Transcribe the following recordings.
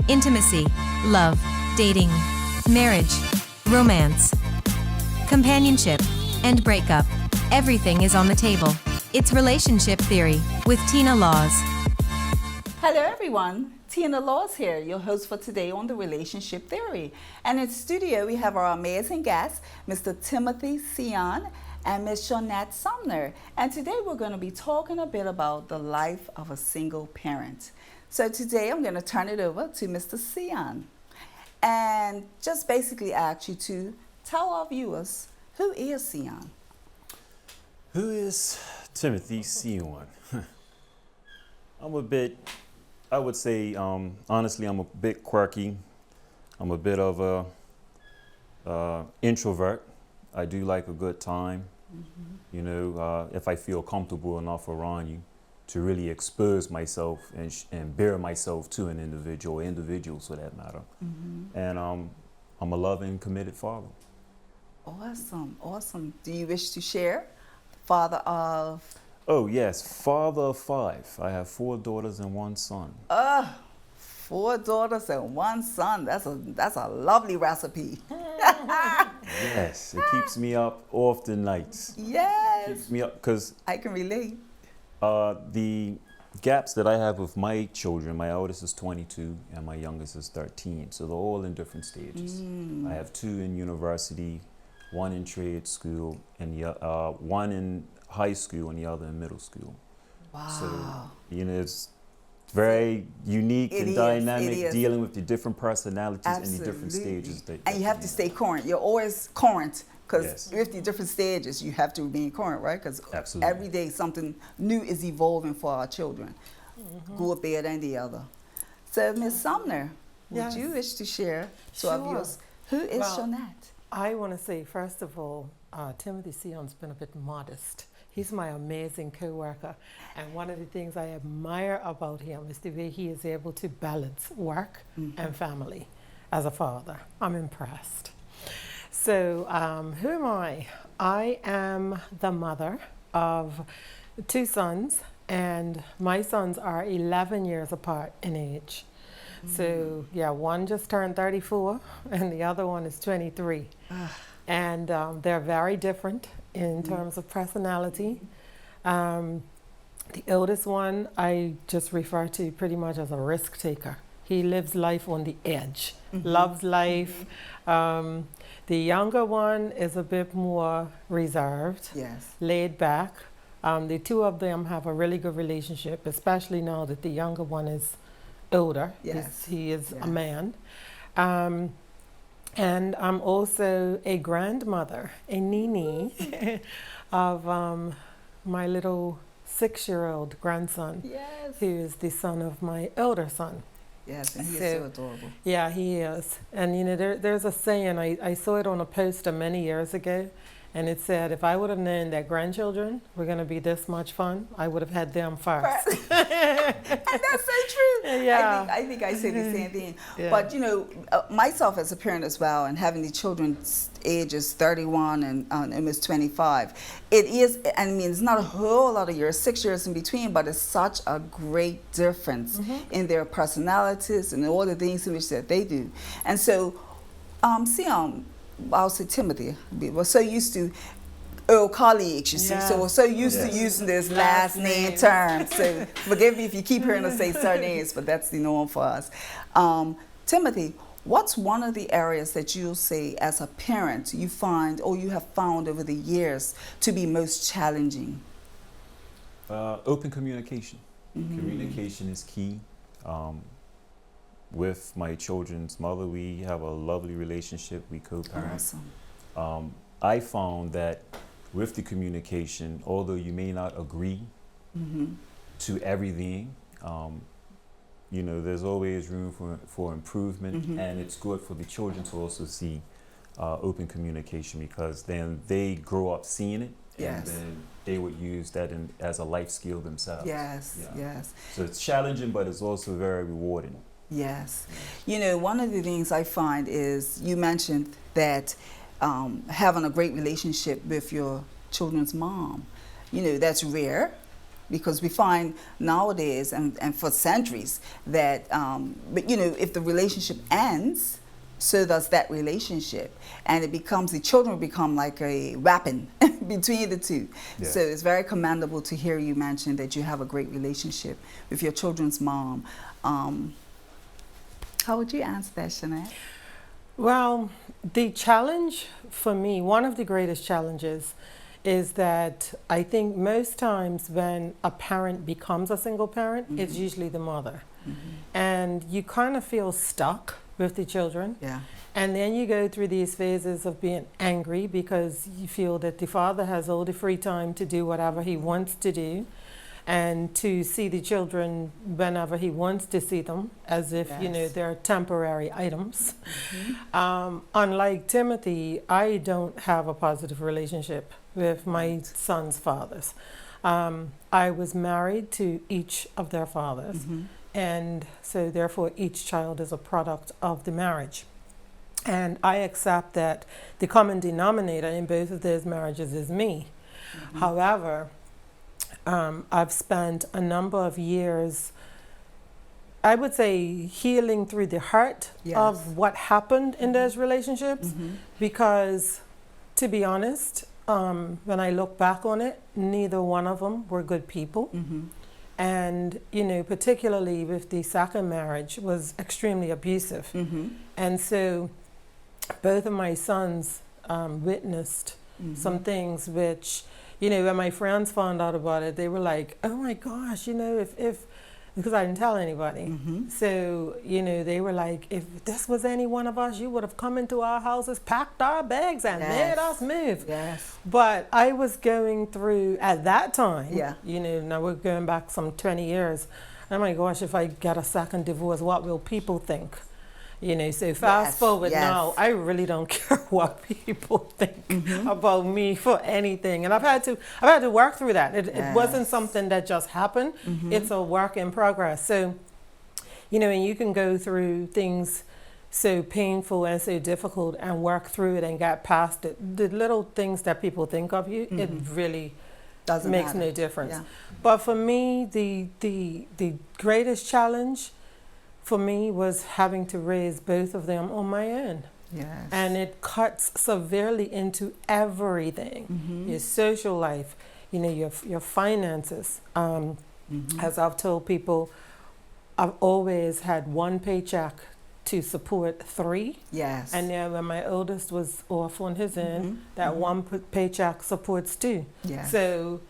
Intimacy, love, dating, marriage, romance, companionship, and breakup. Everything is on the table. It's Relationship Theory with Tina Laws. Hello everyone, Tina Laws here, your host for today on the Relationship Theory. And in studio we have our amazing guests, Mr. Timothy Seon and Ms. Shawnette Somner. And today we're going to be talking a bit about the life of a single parent. So today I'm going to turn it over to Mr. Seon and just basically ask you to tell our viewers, who is Seon? Who is Timothy Seon? I would say, honestly, I'm a bit quirky. I'm a bit of a introvert. I do like a good time. You know, if I feel comfortable enough around you to really expose myself and bare myself to an individual, individuals for that matter. And I'm a loving, committed father. Awesome, awesome. Do you wish to share? Father of? Oh yes, father of 5. I have 4 daughters and 1 son. 4 daughters and 1 son. That's a lovely recipe. Yes, it keeps me up often nights. Yes. Keeps me up because I can relate. the gaps that I have with my children, my oldest is 22 and my youngest is 13. So they're all in different stages. I have 2 in university, 1 in trade school, and one in high school and the other in middle school. Wow. So, you know, it's very unique and dynamic, dealing with the different personalities and the different stages. And you have to stay current. You're always current because Yes. with the different stages, you have to remain current, right? Because Absolutely. every day something new is evolving for our children. Good, bad, and the other. So, Ms. Somner, would Yes. you wish to share to our Sure. viewers, who is Well, Shawnette? I want to say, first of all, Timothy Seon's been a bit modest. He's my amazing co-worker. And one of the things I admire about him is the way he is able to balance work and family as a father. I'm impressed. So who am I? I am the mother of 2 sons, and my sons are 11 years apart in age. So yeah, one just turned 34 and the other one is 23. And they're very different in terms of personality. The oldest one I just refer to pretty much as a risk taker. He lives life on the edge, loves life. The younger one is a bit more reserved, Yes. laid back. The 2 of them have a really good relationship, especially now that the younger one is older. Yes. He is Yes. a man. And I'm also a grandmother, a nini, of my little 6-year-old grandson, Yes. who is the son of my elder son. Yes, and he is So- so adorable. Yeah, he is. And you know, there's a saying, I saw it on a poster many years ago, and it said, if I would have known that grandchildren were going to be this much fun, I would have had them first. And that's so true. Yeah. I think I say the same thing. Yeah. But you know, myself as a parent as well, and having the children's ages 31 and almost 25, it is. I mean, it's not a whole lot of years, 6 years in between, but it's such a great difference in their personalities and all the things in which that they do. And so, Seon, I'll say Timothy, we're so used to old colleagues, you see. So we're so used to using this last name term. So forgive me if you keep hearing us say surnames, but that's the norm for us. Timothy, what's one of the areas that you'll say as a parent you find or you have found over the years to be most challenging? Open communication. Communication is key. With my children's mother, we have a lovely relationship. We co-parent. Awesome. I found that with the communication, although you may not agree to everything, you know, there's always room for improvement, and it's good for the children to also see open communication, because then they grow up seeing it, and then they would use that as a life skill themselves. Yes, yes. So it's challenging, but it's also very rewarding. Yes. You know, one of the things I find is you mentioned that having a great relationship with your children's mom, you know, that's rare. because we find nowadays and for centuries that, but you know, if the relationship ends, so does that relationship, and it becomes, the children become like a weapon between the two. Yeah. So it's very commendable to hear you mention that you have a great relationship with your children's mom. How would you answer that, Shawnette? Well, the challenge for me, one of the greatest challenges, is that I think most times when a parent becomes a single parent, it's usually the mother. And you kind of feel stuck with the children. Yeah. And then you go through these phases of being angry because you feel that the father has all the free time to do whatever he wants to do and to see the children whenever he wants to see them, as if, you know, Yes. they're temporary items. Unlike Timothy, I don't have a positive relationship with my son's fathers. I was married to each of their fathers, and so therefore each child is a product of the marriage. And I accept that the common denominator in both of those marriages is me. However, I've spent a number of years, I would say, healing through the hurt of what happened in those relationships, because, to be honest, when I look back on it, neither one of them were good people. And, you know, particularly with the second marriage, was extremely abusive. And so both of my sons witnessed some things which, you know, when my friends found out about it, they were like, oh my gosh, you know, if because I didn't tell anybody. So, you know, they were like, if this was any one of us, you would have come into our houses, packed our bags, and made us move. Yes. But I was going through, at that time, Yeah. you know, now we're going back some 20 years. Oh my gosh, if I get a second divorce, what will people think? You know, so fast forward now, I really don't care what people think about me for anything. And I've had to work through that. It wasn't something that just happened. It's a work in progress. So, you know, and you can go through things so painful and so difficult and work through it and get past it. The little things that people think of you, it really makes no difference. Yeah. But for me, the greatest challenge for me was having to raise both of them on my own. Yes. And it cuts severely into everything. Your social life, you know, your finances. As I've told people, I've always had one paycheck to support three. Yes. And then when my oldest was off on his own, that one paycheck supports two. Yes. So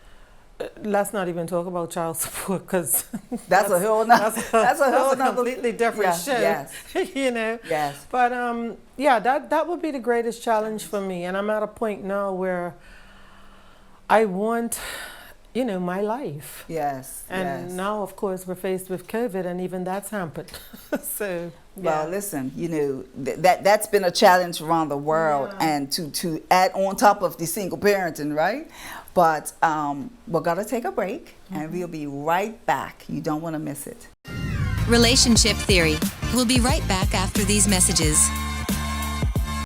let's not even talk about child support, because that's a whole nother, that's a whole nother completely different show. Yes. You know. Yes. But yeah, that would be the greatest challenge for me, and I'm at a point now where I want, you know, my life. Yes. And now, of course, we're faced with COVID, and even that's hampered. So. Well, listen, you know, that's been a challenge around the world, and to add on top of the single parenting, right? But we're going to take a break, and we'll be right back. You don't want to miss it. Relationship Theory. We'll be right back after these messages.